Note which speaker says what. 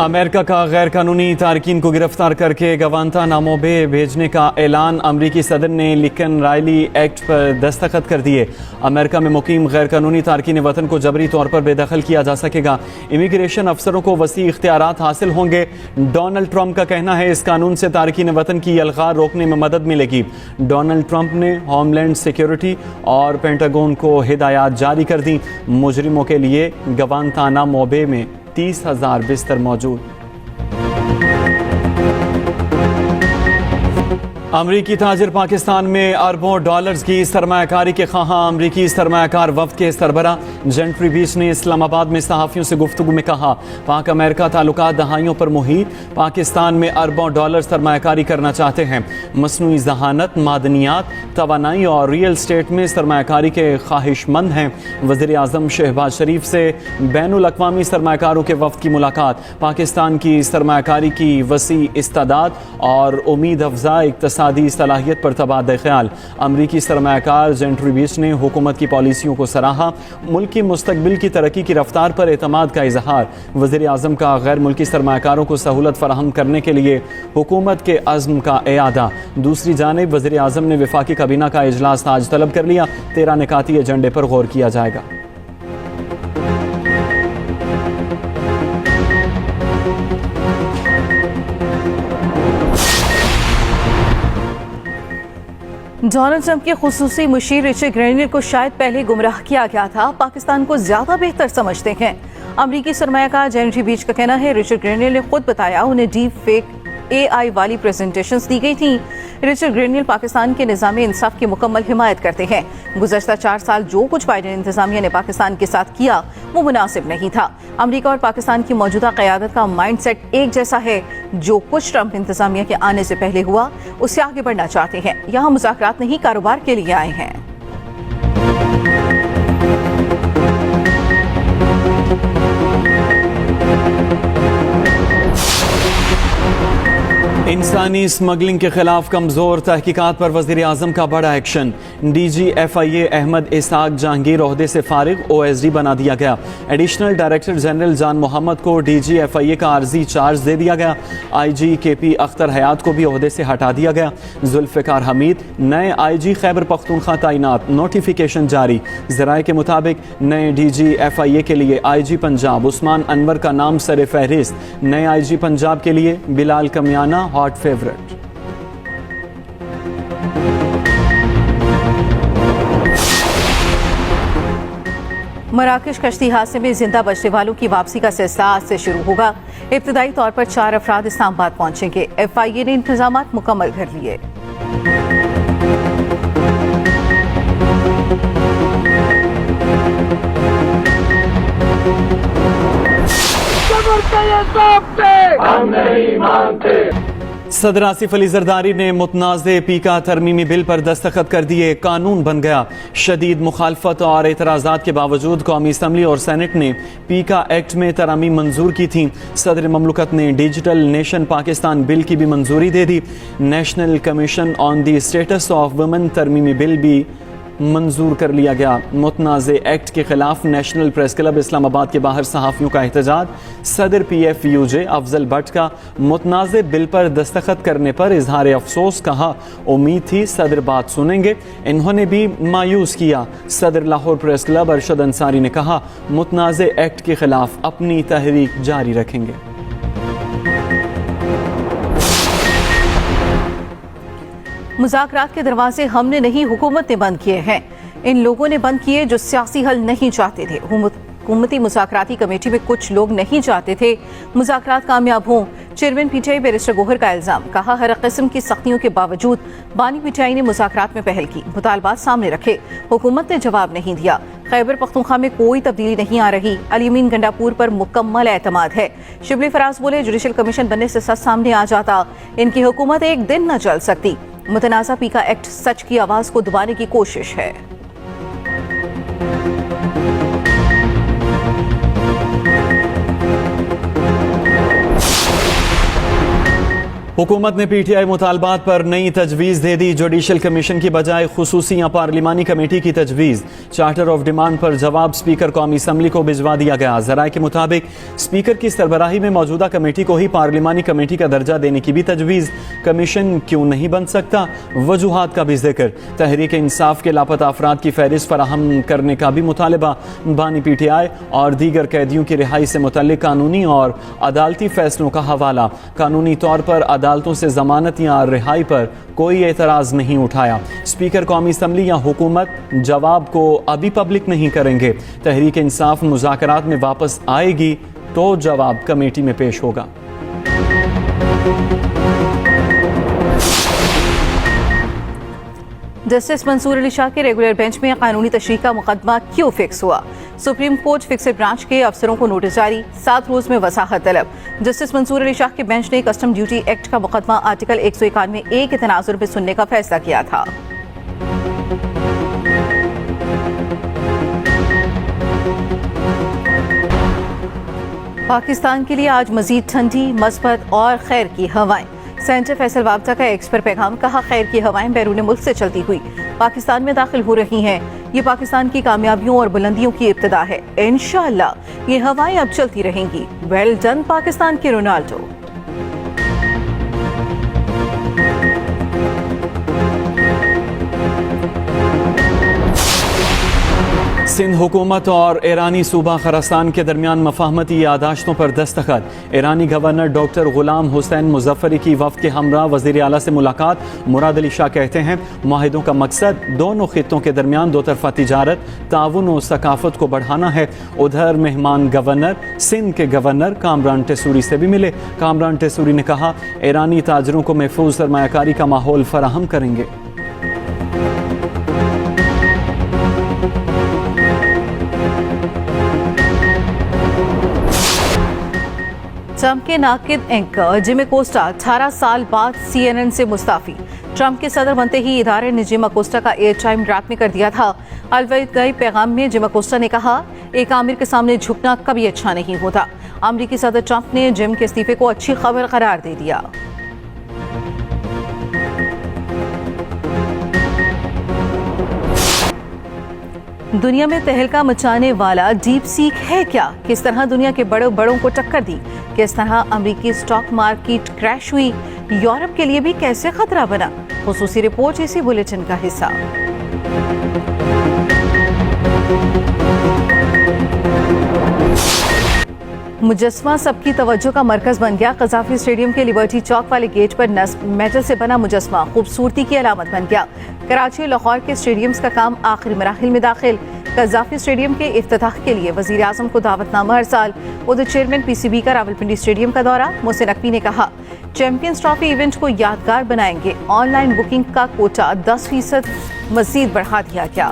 Speaker 1: America का गैर कानूनी तारकीन को गिरफ्तार करके गवांतानामो बे भेजने का ऐलान। अमरीकी सदर ने लिंकन रायली एक्ट पर दस्तखत कर दिए। अमेरिका में मुकीम गैर कानूनी तारकीन वतन को जबरी तौर पर बेदखल किया जा सकेगा। इमिग्रेशन अफसरों को वसी इख्तियारात हासिल होंगे। डोनाल्ड ट्रंप का कहना है इस कानून से तारकीन वतन की अलगार रोकने में मदद मिलेगी। डोनाल्ड ट्रंप ने होमलैंड सिक्योरिटी और पेंटागन को हिदायत जारी कर दी। मुजरिमों के लिए गवांतानामो बे में 30,000 बिस्तर मौजूद। अमरीकी ताजिर पाकिस्तान में अरबों डॉलर्स की सरमायाकारी के ख्वाह अमरीकी सरमायाकार वफ्द के सरबरा जेंट्री बीच ने इस्लामाबाद में सहाफ़ियों से गुफ्तगू में कहा, पाक अमेरिका ताल्लुकात दहाइयों पर मुहित, पाकिस्तान में अरबों डॉलर सरमायाकारी करना चाहते हैं। मसनूई जहानत, मादनियात, तवानाई और रियल स्टेट में सरमायाकारी के ख्वाहिशमंद हैं। वज़ीर आज़म शहबाज शरीफ से बैनुल अक़वामी सरमायाकारों के वफ्द की मुलाकात। पाकिस्तान की सरमायाकारी की वसी इस्तादाद और उम्मीद अफजा इक़्तिसादी सलाहियत पर तबादला ख्याल। अमरीकी सरमायाकार जेंट्री बीच ने हुकूमत की पॉलिसियों को सराहा। मुल्क की मुस्तकबिल की तरक्की की रफ्तार पर एतमाद का इजहार। वज़ीर आज़म का गैर मुल्की सरमायाकारों को सहूलत फराहम करने के लिए हुकूमत के अज़्म का एआदा। दूसरी जानिब वज़ीर आज़म ने वफाकी काबीना का इजलास आज तलब कर लिया। 13 निकाती एजेंडे पर गौर किया जाएगा।
Speaker 2: डोनाल्ड ट्रंप के खुसूसी मुशीर रिचर्ड ग्रेनियर को शायद पहले गुमराह किया गया था, पाकिस्तान को ज्यादा बेहतर समझते हैं। अमरीकी सरमायाकार जेंट्री बीच का कहना है रिचर्ड ग्रेनियर ने खुद बताया उन्हें डीप फेक AI वाली प्रेजेंटेशंस दी गई थी। रिचर्ड ग्रेनियर पाकिस्तान के निज़ाम इंसाफ की मुकम्मल हिमायत करते हैं। गुज़श्ता 4 साल जो कुछ बाइडेन इंतजामिया ने पाकिस्तान के साथ किया वो मुनासिब नहीं था। अमरीका और पाकिस्तान की मौजूदा क़यादत का माइंडसेट एक जैसा है। जो कुछ ट्रंप इंतजामिया के आने से पहले हुआ उससे आगे बढ़ना चाहते हैं। यहाँ मुज़ाकरात नहीं, कारोबार के लिए आए हैं।
Speaker 1: इंसानी स्मगलिंग के खिलाफ कमजोर तहकीकात पर वज़ीर आज़म का बड़ा action. DG FIA Ahmad Ishaq Jahangir ओहदे से फारिग, OSD बना दिया गया। एडिशनल डायरेक्टर जनरल जान मोहम्मद को DG FIA का आर्जी चार्ज दे दिया गया। IG KP अख्तर हयात को भी ओहदे से हटा दिया गया। जुल्फ़िकार हमीद नए IG खैबर पख्तूनख्वा तैनात, नोटिफिकेशन जारी। ज़राए के मुताबिक नए DG FIA के लिए IG पंजाब उस्मान अनवर का नाम सर फहरिस्त। नए IG पंजाब के लिए बिलाल कमियाना हॉट फेवरेट।
Speaker 2: मराकश कश्ती हादसे में जिंदा बचने वालों की वापसी का सिलसिला आज से शुरू होगा। इब्तदाई तौर पर 4 अफराद इस्लामाबाद पहुंचेंगे। FIA ने इंतजामात मुकम्मल कर लिए।
Speaker 1: हम नहीं मानते। सदर आसिफ अली जरदारी ने मुतनाज़े पीका तरमीमी बिल पर दस्तखत कर दिए। कानून बन गया। शदीद मुखालफत और एतराज़ात के बावजूद कौमी असम्बली और सेनेट ने पीका एक्ट में तरमीम मंजूर की थी। सदर ममलकत ने डिजिटल नेशन पाकिस्तान बिल की भी मंजूरी दे दी। National commission on the status of women तरमीमी बिल भी मंजूर कर लिया गया। मुतनाज़े एक्ट के खिलाफ नेशनल प्रेस क्लब इस्लामाबाद के बाहर सहाफ़ियों का एहतजाज। सदर PFUJ अफजल भट्ट का मुतनाज़े बिल पर दस्तखत करने पर इजहार अफसोस, कहा उम्मीद थी सदर बात सुनेंगे, इन्होंने भी मायूस किया। सदर लाहौर प्रेस क्लब अरशद अंसारी ने कहा मुतनाज़े एक्ट के खिलाफ अपनी तहरीक जारी रखेंगे।
Speaker 2: मुज़ाकरात के दरवाजे हमने नहीं हुकूमत ने बंद किए हैं। इन लोगों ने बंद किए जो सियासी हल नहीं चाहते थे। हुकूमती मुज़ाकराती कमेटी में कुछ लोग नहीं चाहते थे मुज़ाकरात कामयाब हों। चेयरमैन PTI बैरिस्टर गोहर का इल्ज़ाम, कहा हर किस्म की सख्तियों के बावजूद बानी PTI ने मुज़ाकरात में पहल की, मुतालबात सामने रखे, हुकूमत ने जवाब नहीं दिया। खैबर पख्तूनख्वा में कोई तब्दीली नहीं आ रही। अलीमीन गंडापुर पर मुकम्मल एतमाद है। शिबली फराज बोले जुडिशल कमीशन बनने से सच सामने आ जाता, इनकी हुकूमत एक दिन न चल सकती। मुतनाज़ा पीका एक्ट सच की आवाज को दबाने की कोशिश है।
Speaker 1: हुकूमत ने पीटीआई मुतालबात पर नई तजवीज़ दे दी। जुडिशल कमीशन की बजाय खुसूसी या पार्लिमानी कमेटी की तजवीज़। चार्टर ऑफ डिमांड पर जवाब स्पीकर कौमी असम्बली को भिजवा दिया गया। ज़राए के मुताबिक स्पीकर की सरबराही में मौजूदा कमेटी को ही पार्लिमानी कमेटी का दर्जा देने की भी तजवीज़। कमीशन क्यों नहीं बन सकता, वजूहात का भी जिक्र। तहरीक इंसाफ के लापता अफराद की फहरिस्त फराहम करने का भी मुतालबा। बानी पीटीआई और दीगर कैदियों की रिहाई से मुतल्लिक कानूनी और अदालती फैसलों का हवाला। कानूनी तौर पर अदालतों से जमानत या रिहाई पर कोई एतराज़ नहीं उठाया। स्पीकर कौमी असम्बली या हुकूमत जवाब को अभी पब्लिक नहीं करेंगे। तहरीक इंसाफ मुज़ाकरात में वापस आएगी तो जवाब कमेटी में पेश होगा।
Speaker 2: जस्टिस मंसूर अली शाह के रेगुलर बेंच में कानूनी तशरीह का मुकदमा क्यों फिक्स हुआ? सुप्रीम कोर्ट फिक्स्ड ब्रांच के अफसरों को नोटिस जारी, 7 रोज में वसाहत तलब। जस्टिस मंसूर अली शाह के बेंच ने कस्टम ड्यूटी एक्ट का मुकदमा आर्टिकल 191A के तनाजुर में सुनने का फैसला किया था। पाकिस्तान के लिए आज मजीद ठंडी, मस्बत और खैर की हवाएं। सेंटर फैसल वाबता का एक्स पर पैगाम, कहा खैर की हवाएं बैरून मुल्क से चलती हुई पाकिस्तान में दाखिल हो रही हैं। ये पाकिस्तान की कामयाबियों और बुलंदियों की इब्तिदा है। इंशाअल्लाह ये हवाएं अब चलती रहेंगी। वेल डन पाकिस्तान के रोनाल्डो।
Speaker 1: सिंध हुकूमत और ईरानी सूबा खरास्तान के दरमियान मफाहमती यादाश्तों पर दस्तखत। ईरानी गवर्नर डॉक्टर गुलाम हुसैन मुजफ्फरी की वफ़द के हमरा वज़ीर आला से मुलाकात। मुराद अली शाह कहते हैं मुआहिदों का मकसद दोनों खित्तों के दरमियान दो तरफ़ा तिजारत, ताउन और सकाफत को बढ़ाना है। उधर मेहमान गवर्नर सिंध के गवर्नर कामरान टेसूरी से भी मिले। कामरान टेसूरी ने कहा ईरानी ताजरों को महफूज सरमायाकारी का माहौल फराहम करेंगे।
Speaker 2: ट्रंप के नाकिद एंकर जिमी कोस्टा 18 साल बाद CNN से मुस्ताफी। ट्रंप के सदर बनते ही इदारे ने जिमी कोस्टा का एयर टाइम रैप में कर दिया था। अलविदाई पैगाम में जिमी कोस्टा ने कहा एक आमिर के सामने झुकना कभी अच्छा नहीं होता। अमरीकी सदर ट्रंप ने जिम के इस्तीफे को अच्छी खबर करार दे दिया। दुनिया में तहलका मचाने वाला डीप सीक है क्या? किस तरह दुनिया के बड़ों को टक्कर दी? किस तरह अमेरिकी स्टॉक मार्केट क्रैश हुई? यूरोप के लिए भी कैसे खतरा बना? खुसूसी रिपोर्ट इसी बुलेटिन का हिस्सा। मुजस्मा सबकी तवज्जो का मरकज बन गया। कज़ाफी स्टेडियम के लिबर्टी चौक वाले गेट पर नस्ब मेटल से बना मुजस्मा खूबसूरती की अलामत बन गया। कराची लाहौर के स्टेडियम्स का काम आखिरी मराहिल में दाखिल। कज़ाफी स्टेडियम के इफ्तिताह के लिए वज़ीर आज़म को दावतनामा अरसाल। उधर चेयरमैन PCB का रावलपिंडी स्टेडियम का दौरा। मोहसिन नकवी ने कहा चैंपियंस ट्रॉफी इवेंट को यादगार बनाएंगे। ऑनलाइन बुकिंग का कोटा 10% मजीद बढ़ा दिया गया।